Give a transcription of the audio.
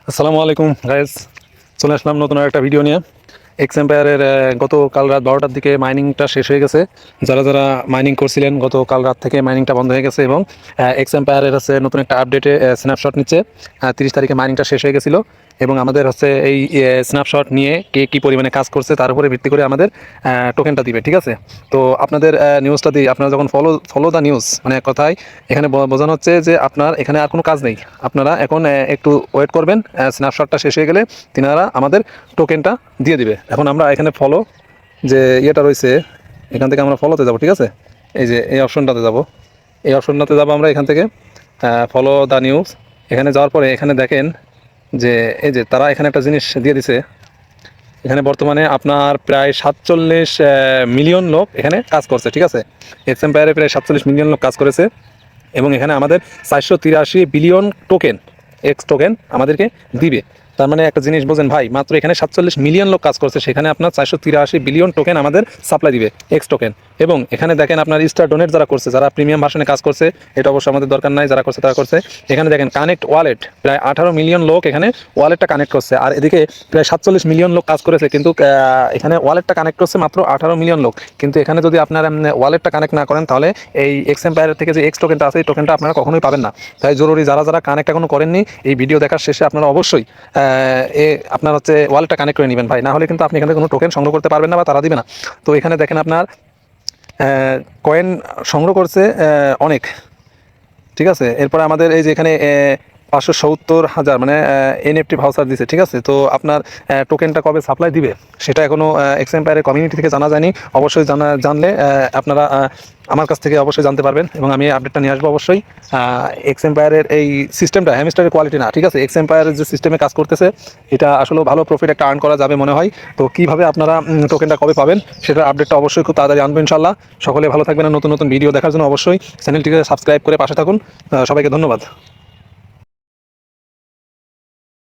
আসসালামু আলাইকুম গাইস, চলে আসলাম নতুন একটা ভিডিও নিয়ে। এক্স এম্পায়ারের গতকাল রাত 12টার দিকে মাইনিংটা শেষ হয়ে গেছে। যারা যারা মাইনিং করছিলেন গতকাল রাত থেকে মাইনিংটা বন্ধ হয়ে গেছে এবং এক্স এম্পায়ারের হচ্ছে নতুন একটা আপডেটে স্ন্যাপশট নিচ্ছে। 30 তারিখে মাইনিংটা শেষ হয়ে গেছিলো এবং আমাদের হচ্ছে এই স্ন্যাপশট নিয়ে কে কী পরিমাণে কাজ করছে তার উপরে ভিত্তি করে আমাদের টোকেনটা দিবে। ঠিক আছে, তো আপনাদের নিউজটা দিই। আপনারা যখন ফলো দ্য নিউজ, মানে এক কথায় এখানে বোঝানো হচ্ছে যে আপনার এখানে আর কোনো কাজ নেই, আপনারা এখন একটু ওয়েট করবেন। স্ন্যাপশটটা শেষ হয়ে গেলে তিনারা আমাদের টোকেনটা দিয়ে দিবে। এখন আমরা এখানে ফলো যে ইয়েটা রয়েছে, এখান থেকে আমরা ফলোতে যাব। ঠিক আছে, এই যে এই অপশনটাতে যাব, এই অপশনটাতে যাব আমরা এখান থেকে ফলো দ্য নিউজ। এখানে যাওয়ার পরে এখানে দেখেন যে এই যে তারা এখানে একটা জিনিস দিয়ে দিছে। এখানে বর্তমানে আপনার প্রায় 47 মিলিয়ন লোক এখানে কাজ করছে। ঠিক আছে, এক্স এম্পায়ারে প্রায় 47 মিলিয়ন লোক কাজ করেছে এবং এখানে আমাদের 483 বিলিয়ন টোকেন এক্স টোকেন আমাদেরকে দিবে। তার মানে একটা জিনিস বোঝেন ভাই, মাত্র এখানে 47 মিলিয়ন লোক কাজ করছে, সেখানে আপনার 483 বিলিয়ন টোকেন আমাদের সাপ্লাই দিবে এক্স টোকেন। এবং এখানে দেখেন আপনার স্টার ডোনেট যারা করছে, যারা প্রিমিয়াম ভার্সনে কাজ করছে, এটা অবশ্য আমাদের দরকার নাই, যারা করছে তারা করছে। এখানে দেখেন কানেক্ট ওয়ালেট, প্রায় 18 মিলিয়ন লোক এখানে ওয়ালেটটা কানেক্ট করছে। আর এদিকে প্রায় 47 মিলিয়ন লোক কাজ করেছে, কিন্তু এখানে ওয়ালেটটা কানেক্ট করছে মাত্র 18 মিলিয়ন লোক। কিন্তু এখানে যদি আপনার ওয়ালেটটা কানেক্ট না করেন তাহলে এই এক্স এম্পায়ারের থেকে যে এক্স টোকেনটা আছে এই টোকেনটা আপনারা কখনোই পাবেন না। তাই জরুরি যারা যারা কানেক্ট এখনো করেননি, এই ভিডিও দেখার শেষে আপনারা অবশ্যই আপনার হচ্ছে ওয়ালেটটা কানেক্ট করে নেবেন ভাই, না হলে কিন্তু আপনি এখানে কোনো টোকেন সংগ্রহ করতে পারবেন না বা তারা দিবে না। তো এখানে দেখেন আপনার কয়েন সংগ্রহ করছে অনেক। ঠিক আছে, এরপরে আমাদের এই যে এখানে 570,000 মানে এনএফটি ভাউচার দিছে। ঠিক আছে, তো আপনার টোকেনটা কবে সাপ্লাই দিবে সেটা এখনও এক্স এম্পায়ারের কমিউনিটি থেকে জানা যায়নি। অবশ্যই জানলে আপনারা আমার কাছ থেকে অবশ্যই জানতে পারবেন এবং আমি আপডেটটা নিয়ে আসবো অবশ্যই। এক্স এম্পায়ারের এই সিস্টেমটা হ্যামস্টারের কোয়ালিটি না। ঠিক আছে, এক্স এম্পায়ারের যে সিস্টেমে কাজ করতেছে এটা আসলে ভালো প্রফিট একটা আর্ন করা যাবে মনে হয়। তো কীভাবে আপনারা টোকেনটা কবে পাবেন সেটার আপডেটটা অবশ্যই খুব তাড়াতাড়ি আনবো ইনশাল্লাহ। সকলে ভালো থাকবেন, নতুন নতুন ভিডিও দেখার জন্য অবশ্যই চ্যানেলটিকে সাবস্ক্রাইব করে পাশে থাকুন। সবাইকে ধন্যবাদ।